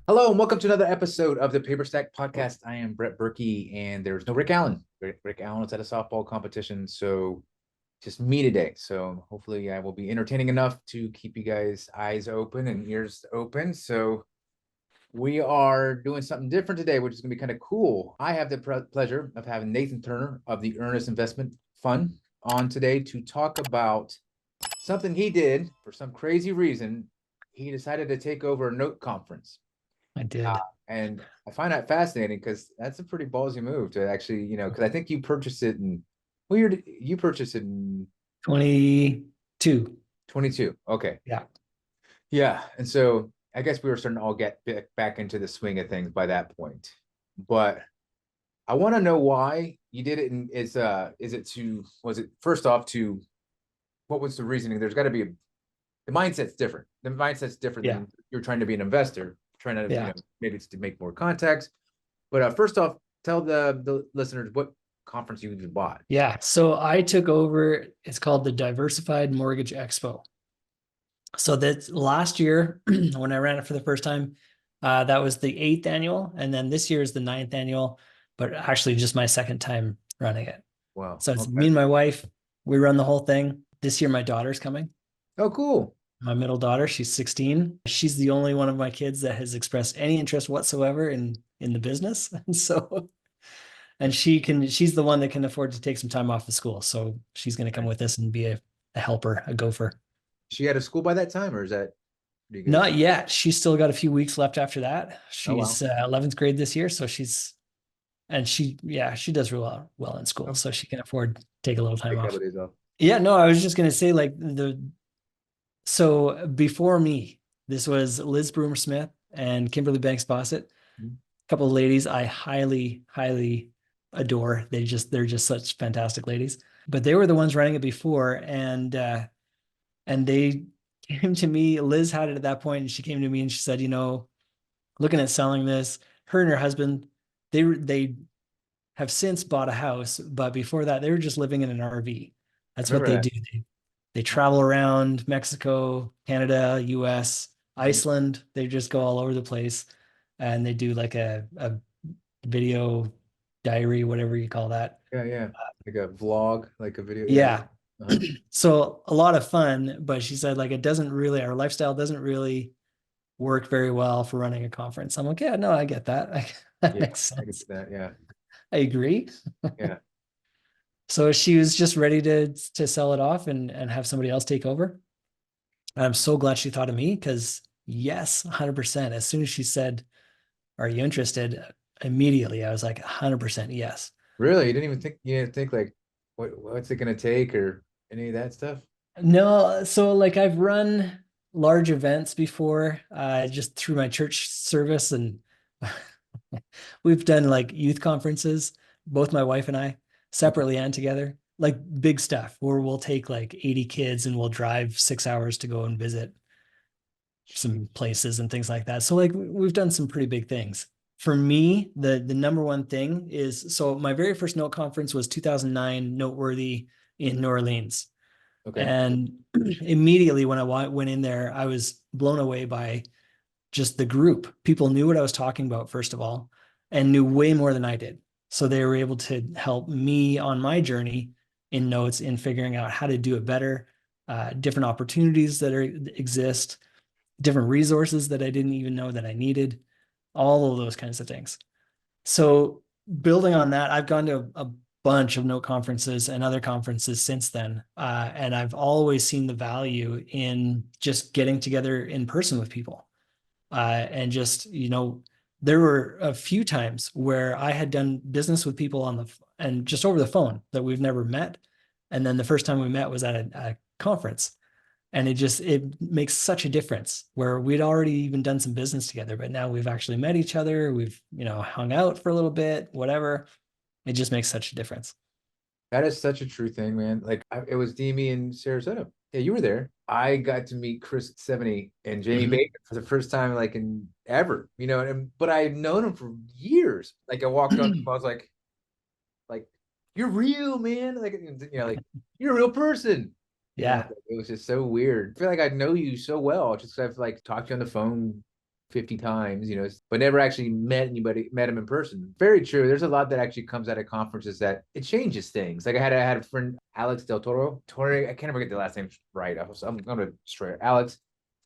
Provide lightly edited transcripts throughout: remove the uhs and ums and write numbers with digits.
Hello and welcome to another episode of the Paperstac podcast. I am Brett Berkey and there's no Rick Allen. Rick Allen is at a softball competition, so just me today. So hopefully I will be entertaining enough to keep you guys eyes open and ears open. So we are doing something different today, which is going to be kind of cool. I have the pleasure of having Nathan Turner of the Earnest Investment Fund on today to talk about something he did for some crazy reason. He decided to take over a note conference. I did. And I find that fascinating because that's a pretty ballsy move to actually, because I think you purchased it in, well, you purchased it in 22. 22. Okay. Yeah. Yeah. And so I guess we were starting to all get back into the swing of things by that point. But I want to know why you did it. And was it first off to, what was the reasoning? There's got to be the mindset's different. The mindset's different Yeah. than you're trying to be an investor, trying to, Yeah. maybe it's to make more contacts. But first off, tell the listeners what conference you bought. Yeah. So I took over, it's called the Diversified Mortgage Expo. So that last year, when I ran it for the first time, that was the 8th annual. And then this year is the 9th annual, but actually just my second time running it. Wow. So it's me Okay. and my wife, we run the whole thing. This year, my daughter's coming. Oh, cool. My middle daughter, she's 16. She's the only one of my kids that has expressed any interest whatsoever in the business. And so she's the one that can afford to take some time off of school. So she's going to come with us and be a helper, a gopher. She out of school by that time, or is that pretty good? Not yet. She's still got a few weeks left after that. Oh, wow. She's 11th grade this year. So she does real well in school. Oh, So she can afford to take a little time take a couple off. of days off. Yeah, no, I was just going to say so before me, this was Liz Broomer Smith and Kimberly Banks Bossett, Mhm. a couple of ladies I highly, highly adore. They're just such fantastic ladies. But they were the ones running it before, and they came to me. Liz had it at that point, and she came to me and she said, looking at selling this, her and her husband, they have since bought a house, but before that, they were just living in an RV. I That's what remember they that. do. They travel around Mexico, Canada, US, Mhm. Iceland. They just go all over the place, and they do like a video diary, whatever you call that. Yeah, yeah. Like a vlog, like a video. Yeah. Yeah. Uh-huh. So a lot of fun, but she said like our lifestyle doesn't really work very well for running a conference. I'm like, yeah, no, I get that. That Yeah, makes I can see sense. that. Yeah, I agree. yeah. So she was just ready to sell it off and have somebody else take over. I'm so glad she thought of me because yes, 100%. As soon as she said, "Are you interested?" Immediately I was like 100% yes. Really, you didn't think like, what's it gonna take or any of that stuff? No, so like I've run large events before, just through my church service, and we've done like youth conferences, both my wife and I, Okay. separately and together, like big stuff where we'll take like 80 kids and we'll drive 6 hours to go and visit some places and things like that. So like we've done some pretty big things. For me, the number one thing is, so my very first note conference was 2009 Noteworthy in New Orleans. Okay. And immediately when I went in there, I was blown away by just the group. People knew what I was talking about, first of all, and knew way more than I did. So they were able to help me on my journey in notes in figuring out how to do it better, different opportunities that exist, different resources that I didn't even know that I needed, all of those kinds of things. So building on that, I've gone to a bunch of note conferences and other conferences since then. And I've always seen the value in just getting together in person with people. And just, there were a few times where I had done business with people and just over the phone that we've never met. And then the first time we met was at a conference. And it makes such a difference where we'd already even done some business together, but now we've actually met each other. We've, hung out for a little bit, whatever. It just makes such a difference. That is such a true thing, man. It was Demi in Sarasota. Yeah, you were there. I got to meet Chris 70 and Jamie Mhm. Baker for the first time, like in ever, but I had known him for years. Like I walked up, I was like, you're real, man. Like you're a real person. Yeah. It was just so weird. I feel like I know you so well, just 'cause I've like talked to you on the phone 50 times, but never actually met him in person. Very true. There's a lot that actually comes out of conferences that it changes things. Like I had a friend, Alex Del Toro, Torre, I can't ever get the last name right. I'm going to destroy it. Alex.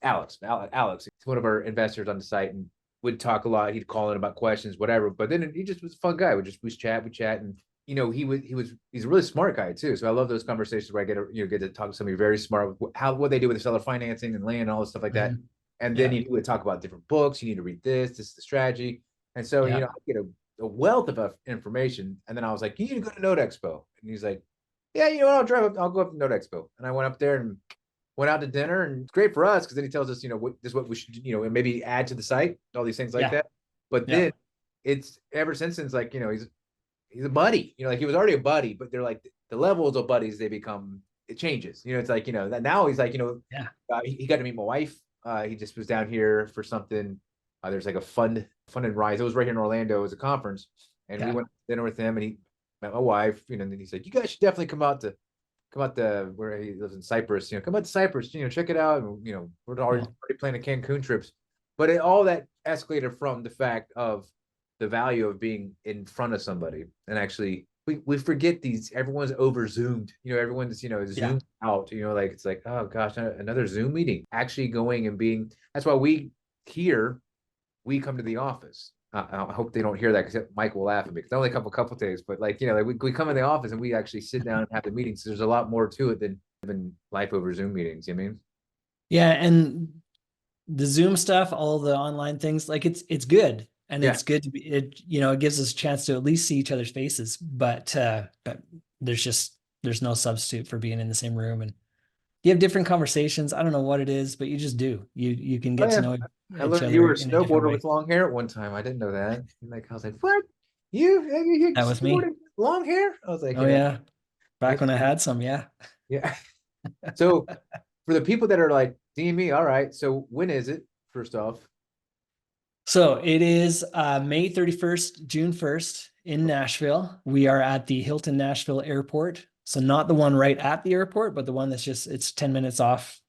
He's one of our investors on the site and would talk a lot. He'd call in about questions, whatever. But then he just was a fun guy. We chat, and he's a really smart guy too. So I love those conversations where I get to talk to somebody very smart, what they do with the seller financing and land and all this stuff like that. Mhm. And Yeah. then you would talk about different books. You need to read this is the strategy. And so, Yeah. I get a wealth of information. And then I was like, you need to go to Note Expo. And he's like, yeah, I'll go up to Note Expo. And I went up there and went out to dinner, and it's great for us because then he tells us, this is what we should, and maybe add to the site, all these things like Yeah. that. But Yeah. then it's ever since it's like, he's a buddy, like he was already a buddy, but they're like the levels of buddies, it changes. It's like, that now he's like, Yeah. he got to meet my wife. He just was down here for something. There's like a fun and rise. It was right here in Orlando. It was a conference, and we went to dinner with him, and he met my wife. And then he's like, "You guys should definitely come out to where he lives in Cyprus. Come out to Cyprus. Check it out." And we're already planning Cancun trips, but all that escalated from the fact of the value of being in front of somebody and actually we forget everyone's over zoomed, everyone's zoomed out, like it's like, oh gosh, another Zoom meeting. Actually going and being, that's why we come to the office. I hope they don't hear that because Mike will laugh at me because I only come a couple days, but like we come in the office and we actually sit down and have the meetings. So there's a lot more to it than life over Zoom meetings. You know what I mean? Yeah, and the Zoom stuff, all the online things, like it's good. And it's good to be it gives us a chance to at least see each other's faces. But there's no substitute for being in the same room, and you have different conversations. I don't know what it is, but you just do. You can get to know I each learned you other were a in a different snowboarder way. with long hair at one time. I didn't know that. Like I was like, what? You That was me. snowboarding with long hair? I was like, Oh yeah. Back when I had some, yeah. yeah. So for the people that are like, DME, all right. So when is it? First off. So it is May 31st, June 1st in Nashville. We are at the Hilton Nashville Airport. So not the one right at the airport, but the one it's 10 minutes off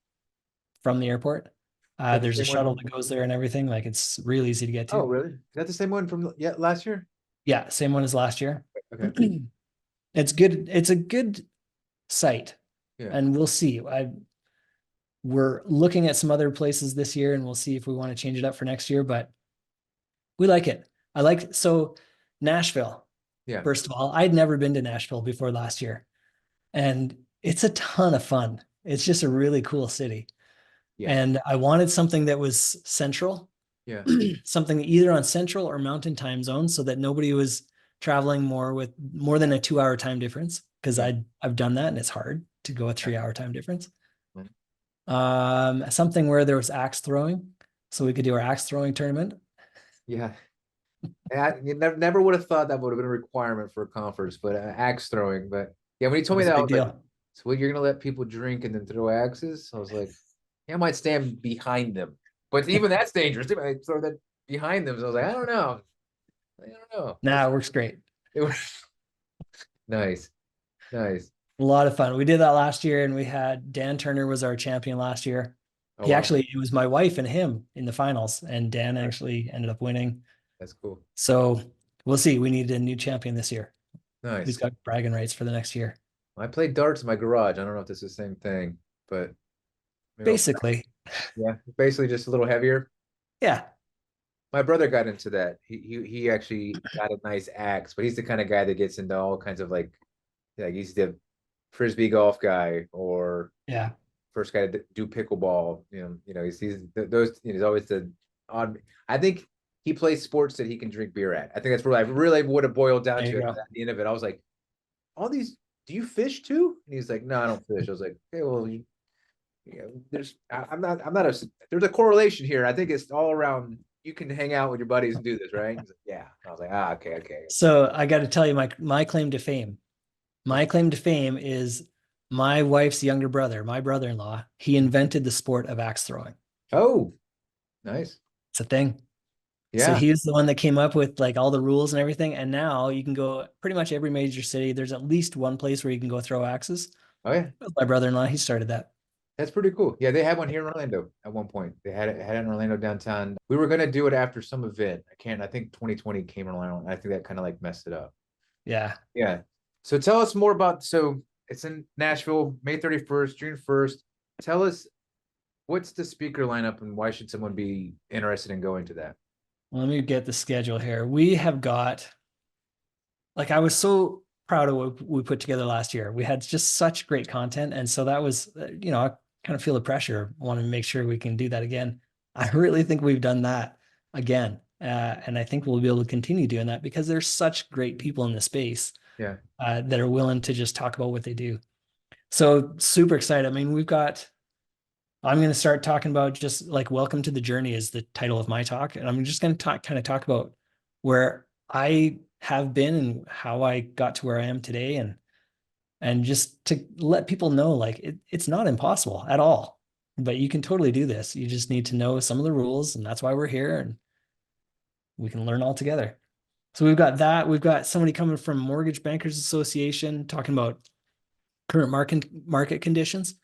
from the airport. There's a shuttle that goes there and everything. Like it's real easy to get to. Oh, really? Is that the same one from last year? Yeah, same one as last year. Okay. It's good. It's a good site. Yeah. And we'll see. We're looking at some other places this year and we'll see if we want to change it up for next year, but we like it. So Nashville. Yeah. First of all, I'd never been to Nashville before last year, and it's a ton of fun. It's just a really cool city. Yeah. And I wanted something that was central. Yeah. Something either on central or mountain time zone so that nobody was traveling more than a 2-hour time difference. Cause I've done that and it's hard to go a 3-hour time difference. Something where there was axe throwing. So we could do our axe throwing tournament. Yeah. You never would have thought that would have been a requirement for a conference, but axe throwing. But yeah, when he told me that, I was like, so what, you're gonna let people drink and then throw axes? I was like, yeah, I might stand behind them, but even that's dangerous. I throw that behind them. So I was like, I don't know. Nah, it works great. It was nice. A lot of fun. We did that last year, and we had Dan Turner was our champion last year. Oh, wow. It was my wife and him in the finals, and Dan actually ended up winning. That's cool. So we'll see. We need a new champion this year. Nice. He's got bragging rights for the next year. I played darts in my garage. I don't know if this is the same thing, but basically, yeah, basically just a little heavier. Yeah. My brother got into that. He actually got a nice axe, but he's the kind of guy that gets into all kinds of like he's the frisbee golf guy or first guy to do pickleball. He's those. He's always the odd. I think he plays sports that he can drink beer at. I think that's really would have boiled down to at the end of it. I was like, all these. Do you fish too? And he's like, no, I don't fish. I was like, okay, well, there's a correlation here. I think it's all around. You can hang out with your buddies and do this, right? He's like, yeah. I was like, okay. So I got to tell you my claim to fame. My claim to fame is my wife's younger brother, my brother-in-law. He invented the sport of axe throwing. Oh, nice. It's a thing. Yeah. So he was the one that came up with like all the rules and everything. And now you can go pretty much every major city. There's at least one place where you can go throw axes. Oh yeah. My brother-in-law, he started that. That's pretty cool. Yeah, they had one here in Orlando at one point. They had it in Orlando downtown. We were gonna do it after some event. I think 2020 came around. I think that kind of like messed it up. Yeah. Yeah. So tell us more about, so it's in Nashville, May 31st, June 1st. Tell us, what's the speaker lineup and why should someone be interested in going to that? Let me get the schedule here. We have got, like, I was so proud of what we put together last year. We had just such great content. And so that was, I kind of feel the pressure, want to make sure we can do that again. I really think we've done that again. And I think we'll be able to continue doing that because there's such great people in the space Yeah. that are willing to just talk about what they do. So super excited. I mean, I'm going to start talking about just like welcome to the journey is the title of my talk. And I'm just going to kind of talk about where I have been and how I got to where I am today. And just to let people know, like it's not impossible at all, but you can totally do this. You just need to know some of the rules, and that's why we're here, and we can learn all together. So we've got that. We've got somebody coming from Mortgage Bankers Association talking about current market conditions.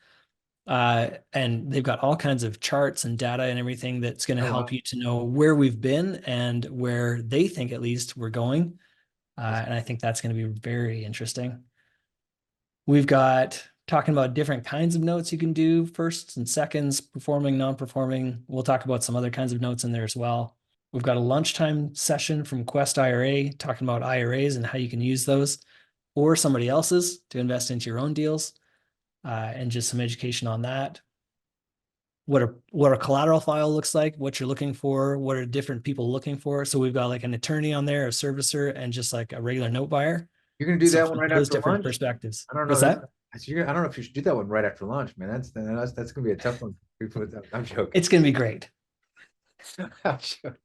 And they've got all kinds of charts and data and everything that's going to Oh, help wow. you to know where we've been and where they think at least we're going. And I think that's going to be very interesting. We've got talking about different kinds of notes you can do, firsts and seconds, performing, non-performing. We'll talk about some other kinds of notes in there as well. We've got a lunchtime session from Quest IRA talking about IRAs and how you can use those or somebody else's to invest into your own deals, and just some education on that. What a collateral file looks like, what you're looking for, what are different people looking for. So we've got like an attorney on there, a servicer, and just like a regular note buyer. You're gonna do So that one from right those after different lunch? perspectives. I don't know. What's that? I don't know if you should do that one right after lunch, man. That's gonna be a tough one. I'm joking. It's going to be great. I'm joking.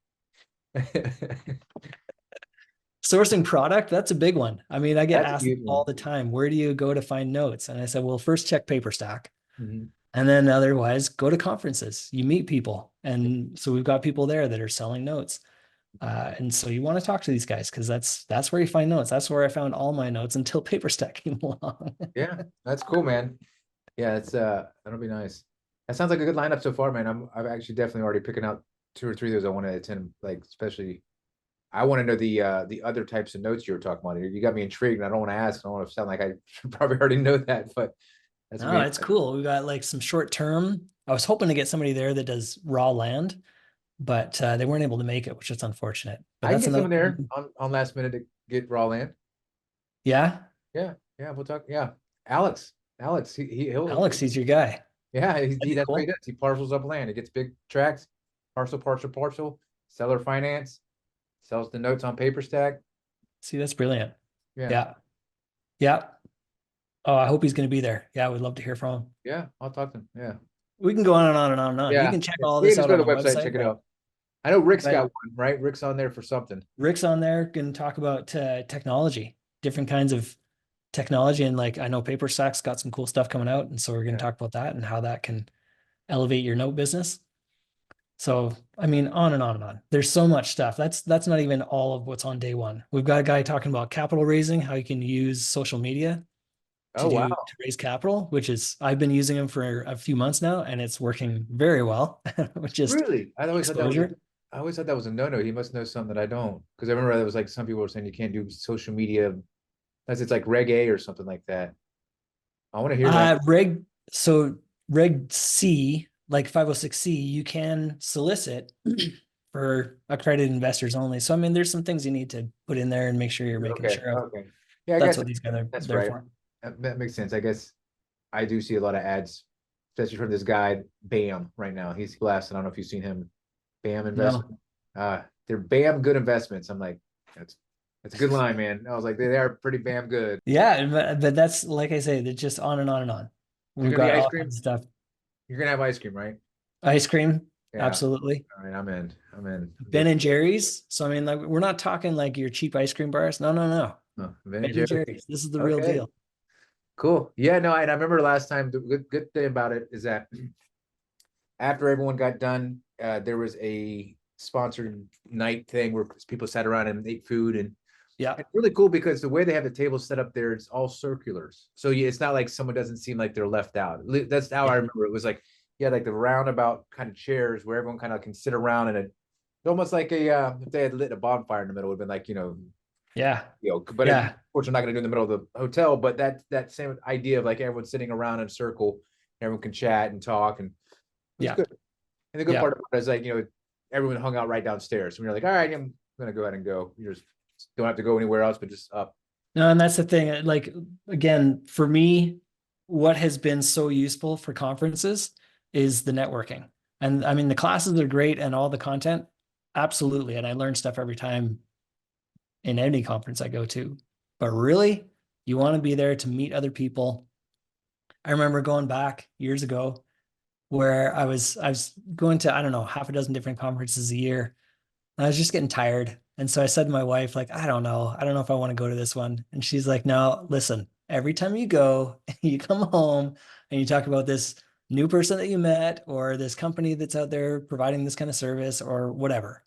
Sourcing product, that's a big one. I mean, I get That's a asked huge all one. the time, where do you go to find notes? And I said, well, first check Paperstac. Mhm. And then otherwise go to conferences. You meet people. And so we've got people there that are selling notes. And so you want to talk to these guys because that's where you find notes. That's where I found all my notes until Paperstac came along. Yeah, that's cool, man. Yeah, that'll be nice. That sounds like a good lineup so far, man. I've actually definitely already picking out two or three of those I want to attend. Like especially, I want to know the other types of notes you were talking about. You got me intrigued, and I don't want to ask. I don't want to sound like I should probably already know that, but that's No, me. it's cool. We got like some short term. I was hoping to get somebody there that does raw land, but they weren't able to make it, which is unfortunate. But I can that's get another. someone there on last minute to get raw land. Yeah, Yeah, yeah, we'll talk. Yeah, Alex, Alex, he's your guy. yeah, That'd be that's what he cool. does. He parcels up land. He gets big tracts, parcel, seller finance, sells the notes on Paperstack. See, that's brilliant. Yeah, Yeah, yeah. Oh, I hope he's going to be there. Yeah, I would love to hear from him. yeah, I'll talk to him. Yeah, We can go on and on and on and on. You yeah. can check Yeah. all We can this just out go on to our the website and website, check it out. I know Rick's got but one, right? Rick's on there for something. Rick's on there can talk about technology, different kinds of technology, and like I know Paperstack's got some cool stuff coming out, and so we're going to Yeah. talk about that and how that can elevate your note business. So, I mean, on and on and on. There's so much stuff. That's not even all of what's on day one. We've got a guy talking about capital raising, how you can use social media Oh wow. to raise capital, which is I've been using them for a few months now, and it's working very well with just Really? exposure. I always thought that was a no-no. He must know something that I don't. Because I remember there was like some people were saying you can't do social media unless it's like Reg A or something like that. I want to hear that. Reg, so Reg C, like 506C, you can solicit for accredited investors only. So I mean, there's some things you need to put in there and make sure you're making Okay. sure of. Okay. Yeah, I That's guess what these guys are that's there right. for. That makes sense. I guess I do see a lot of ads, especially from this guy, Bam, right now. He's blasted. I don't know if you've seen him. Bam No. investment. They're Bam good investments. I'm like, that's a good line, man. I was like, they are pretty Bam good. Yeah, but that's like I say, they're just on and on and on. There's We've gonna be got ice all cream. kinds of stuff. You're gonna have ice cream, right? Ice cream, Yeah. absolutely. All right, I'm in. I'm in. Ben and Jerry's. So I mean, like we're not talking like your cheap ice cream bars. No, no, no. Oh, Ben Ben and and Jerry. Jerry's. This is the real Okay, deal. cool. Yeah, no, and I remember last time. The good thing about it is that after everyone got done, there was a sponsored night thing where people sat around and ate food, and Yeah. It's really cool because the way they have the table set up there, it's all circulars. So it's not like someone doesn't seem like they're left out. That's how I Yeah. remember it was like, yeah, like the roundabout kind of chairs where everyone kind of can sit around and it's almost like a if they had lit a bonfire in the middle, it would have been like, Yeah. but of Yeah. course, we're not going to do in the middle of the hotel. But that same idea of like everyone sitting around in a circle, everyone can chat and talk, and it was Yeah. good. And the good Yeah. part about it is like, everyone hung out right downstairs. So we're like, all right, I'm going to go ahead and go. You just don't have to go anywhere else, but just up. No, and that's the thing. Like, again, for me, what has been so useful for conferences is the networking. And I mean, the classes are great and all the content, absolutely. And I learn stuff every time in any conference I go to. But really, you want to be there to meet other people. I remember going back years ago where I was going to, I don't know, half a dozen different conferences a year. I was just getting tired. And so I said to my wife, like, I don't know. I don't know if I want to go to this one. And she's like, no, listen, every time you go, you come home and you talk about this new person that you met or this company that's out there providing this kind of service or whatever.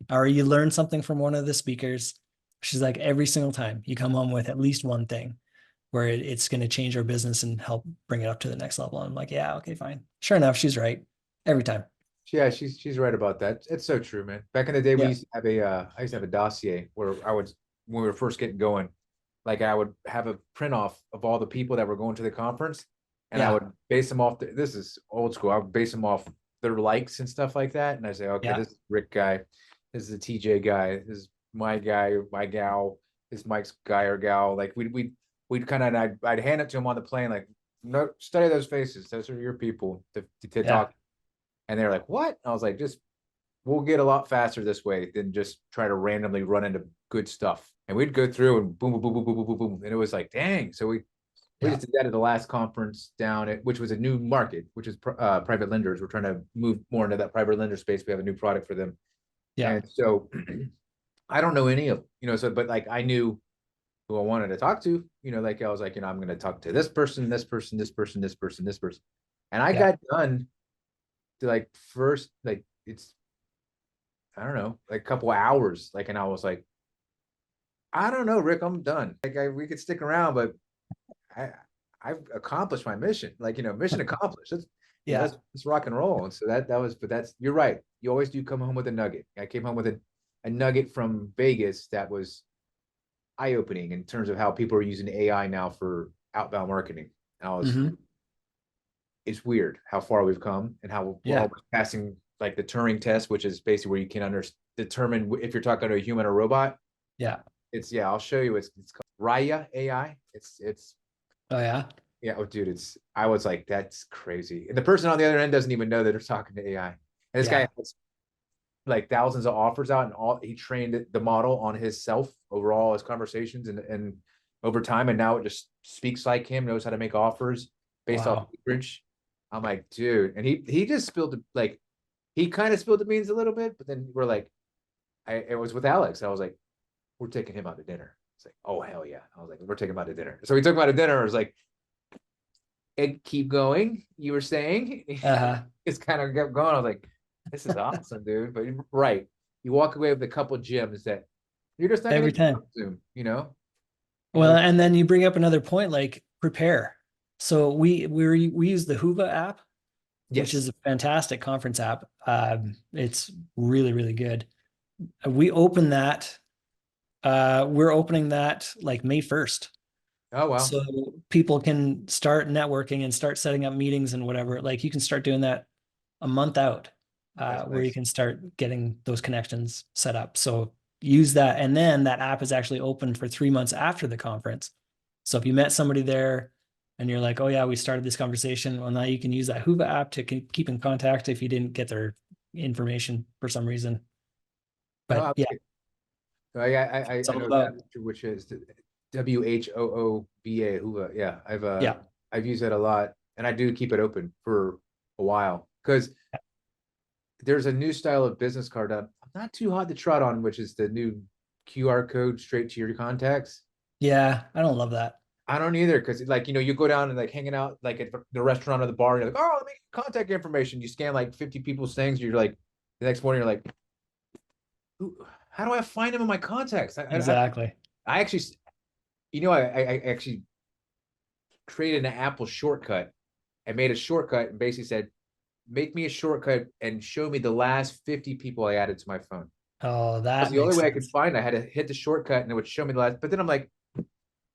Or you learn something from one of the speakers. She's like, every single time you come home with at least one thing where it's going to change our business and help bring it up to the next level. I'm like, yeah, okay, fine. Sure enough, she's right every time. Yeah, she's right about that. It's so true, man. Back in the day, we Yeah. used to have I used to have a dossier where I would, when we were first getting going, like I would have a print off of all the people that were going to the conference, and I Yeah. would base them off. This is old school. I would base them off their likes and stuff like that, and I say, okay, Yeah. this is Rick guy, this is the TJ guy, this is my guy, my gal, this is Mike's guy or gal. Like we'd kind of, I'd hand it to him on the plane, like, no, study those faces. Those are your people to Yeah. talk. And they're like, what? I was like, just we'll get a lot faster this way than just try to randomly run into good stuff. And we'd go through and boom, boom, boom, boom, boom, boom, boom, boom. And it was like, dang. So we Yeah. just did that at the last conference down at, which was a new market, which is private lenders. We're trying to move more into that private lender space. We have a new product for them. Yeah. And so I don't know any of, so, but like I knew who I wanted to talk to, like I was like, I'm going to talk to this person, this person, this person, this person, this person. And I Yeah. got done to like first, like it's, I don't know, like a couple hours. Like, and I was like, I don't know, Rick, I'm done. Like we could stick around, but I I've accomplished my mission. Like, mission accomplished. Let's, Yeah. let's rock and roll. And so that was, but that's, you're right. You always do come home with a nugget. I came home with a nugget from Vegas that was eye-opening in terms of how people are using AI now for outbound marketing. And I was, Hmm. it's weird how far we've come and how we're Yeah. almost passing like the Turing test, which is basically where you can determine if you're talking to a human or robot. Yeah. It's, yeah, I'll show you. It's called Raya AI. It's Oh yeah. yeah, oh dude, I was like, that's crazy. And the person on the other end doesn't even know that they're talking to AI. And this guy Yeah. has like thousands of offers out, and he trained the model on himself over all his conversations and over time, and now it just speaks like him, knows how to make offers based off Wow. acreage. I'm like, dude, and he just spilled like he kind of spilled the beans a little bit, but then we're like, it was with Alex. I was like, we're taking him out to dinner. It's like, oh hell yeah. I was like, we're taking him out to dinner. So we took him out to dinner. I was like, and keep going. You were saying Uh-huh. it's kind of kept going. I was like, this is awesome, dude. But right, you walk away with a couple gems that you're just not going Every to get time. on Zoom. And Well, and then you bring up another point, like prepare. So we use the Hoova app, which yes. is a fantastic conference app. It's really, really good. We open that. We're opening that like May 1st. Oh wow, So people can start networking and start setting up meetings and whatever. Like you can start doing that a month out, that's where you nice. can start getting those connections set up. So use that. And then that app is actually open for 3 months after the conference. So if you met somebody there and you're like, oh yeah, we started this conversation, well, now you can use that Hoova app to keep in contact if you didn't get their information for some reason. No, But yeah, I it's I all know about, exactly which is the WHOOBA. Hoover. Yeah, yeah, I've used it a lot, and I do keep it open for a while because there's a new style of business card I'm not too hot to trot on, which is the new QR code straight to your contacts. yeah, I don't love that. I don't either because like you go down and like hanging out like at the restaurant or the bar, and you're like, oh, let me get contact information. You scan like 50 people's things. You're like the next morning, you're like, how do I find them in my contacts? Exactly. I actually, I actually created an Apple shortcut and made a shortcut and basically said, make me a shortcut and show me the last 50 people I added to my phone. Oh, That's that the only makes way I could sense. find. I had to hit the shortcut and it would show me the last. But then I'm like,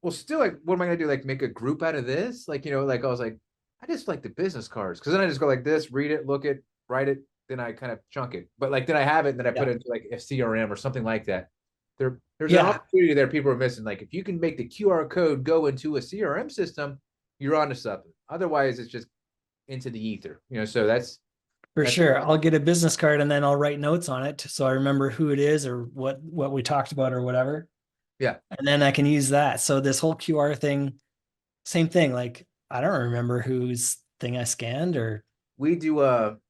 well, still, like, what am I gonna do? Like, make a group out of this? Like, like I was like, I just like the business cards because then I just go like this, read it, look it, write it, then I kind of chunk it. But like, then I have it, and then I put Yeah. it into like a CRM or something like that. There's an Yeah, opportunity there people are missing. Like, if you can make the QR code go into a CRM system, you're onto something. Otherwise, it's just into the ether. So for that's sure. I'll get a business card and then I'll write notes on it so I remember who it is or what we talked about or whatever. yeah. And then I can use that. So this whole QR thing, same thing. Like I don't remember whose thing I scanned or We do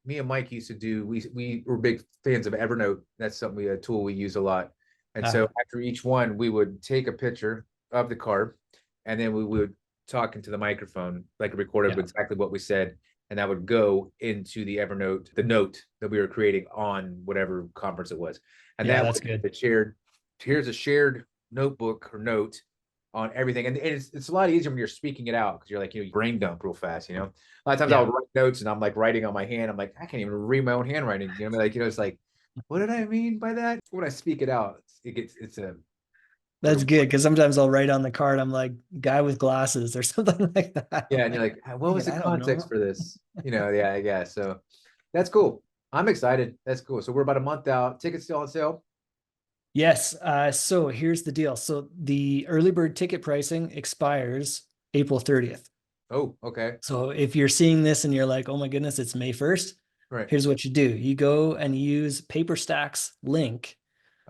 me and Mike used to do we were big fans of Evernote. That's something a tool we use a lot. And so uh, after each one, we would take a picture of the card and then we would talk into the microphone, like recorded yeah, exactly what we said, and that would go into the Evernote, the note that we were creating on whatever conference it was. And yeah, that that's way good. it shared, here's a shared notebook or note on everything. And it's a lot easier when you're speaking it out because you're like, you brain dump real fast. A lot of times I'll Yeah, write notes and I'm like writing on my hand. I'm like, I can't even read my own handwriting. It's like, what did I mean by that? When I speak it out, it's a that's little, good because sometimes I'll write on the card, I'm like guy with glasses or something like that. I'm yeah. And you're like, like, what dang was it, the I don't context know. for this? Yeah, yeah. So that's cool. I'm excited. That's cool. So we're about a month out. Tickets still on sale. Yes. So here's the deal. So the early bird ticket pricing expires April 30th. Oh, okay. So if you're seeing this and you're like, oh my goodness, it's May 1st, Right. here's what you do. You go and use Paperstac's link.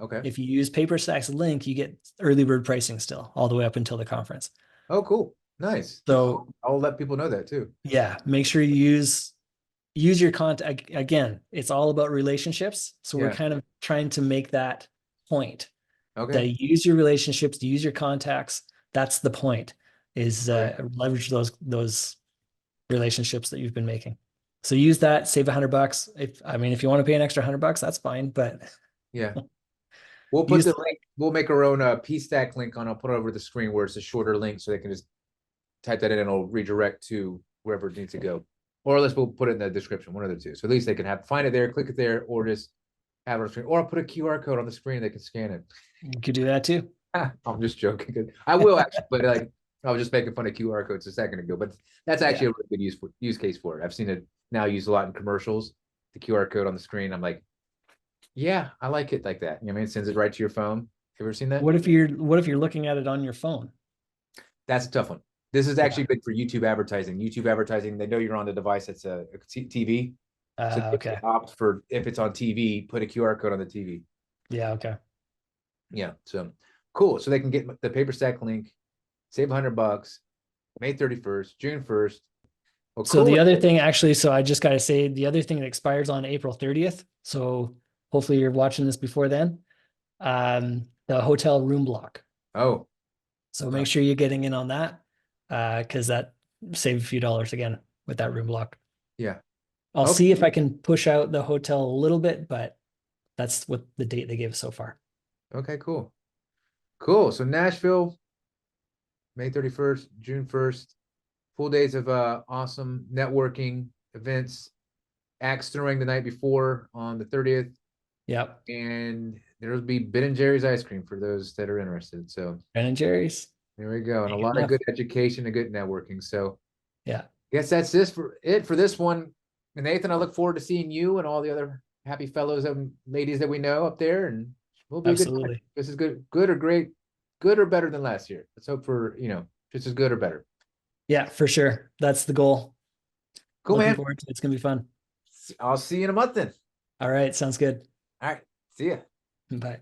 Okay. If you use Paperstac's link, you get early bird pricing still all the way up until the conference. Oh, cool. Nice. So I'll let people know that too. yeah, make sure you use your contact. Again, it's all about relationships. So we're Yeah. kind of trying to make that point Okay. that use your relationships, use your contacts. That's the point is Okay. leverage those relationships that you've been making. So use that, save $100. If you want to pay an extra $100, that's fine. But Yeah. We'll put use the the link. We'll make our own P-Stack link on. I'll put it over the screen where it's a shorter link, so they can just type that in and it'll redirect to wherever it needs to go. Or unless we'll put it in the description, one of the two. So at least they can find it there, click it there, or just have it on the screen. Or I'll put a QR code on the screen. They can scan it. you could do that too. I'm just joking. I will actually, but like I was just making fun of QR codes a second ago. But that's Yeah, actually a really good use case for it. I've seen it now used a lot in commercials. The QR code on the screen. I'm like, yeah, I like it like that. It sends it right to your phone. You ever seen that? what if you're looking at it on your phone? That's a tough one. This is Yeah. actually good for YouTube advertising. YouTube advertising, they know you're on the device that's a TV. So they Okay. opt for, if it's on TV, put a QR code on the TV. Yeah. Okay. Yeah. So cool. So they can get the Paperstack link, save $100, May 31st, June 1st. Well, So cool. the other thing, actually, so I just got to say the other thing that expires on April 30th. So hopefully you're watching this before then. The hotel room block. Oh, So make sure you're getting in on that because that save a few dollars again with that room block. yeah. I'll Okay. see if I can push out the hotel a little bit, but that's what the date they gave so far. Okay, cool. Cool. So Nashville, May 31st, June 1st, full days of awesome networking events, axe throwing the night before on the 30th. Yep. And there'll be Ben and Jerry's ice cream for those that are interested. So Ben and Jerry's. there we go. And a Good lot of enough. good education and good networking. So Yeah, guess that's it for this one. And Nathan, I look forward to seeing you and all the other happy fellows and ladies that we know up there. And we'll be a good time. absolutely. This is good or great, good or better than last year. Let's hope for, just as good or better. Yeah, for sure. That's the goal. Cool, Looking man. forward to it. It's gonna be fun. I'll see you in a month then. All right, sounds good. All right. See ya. Bye.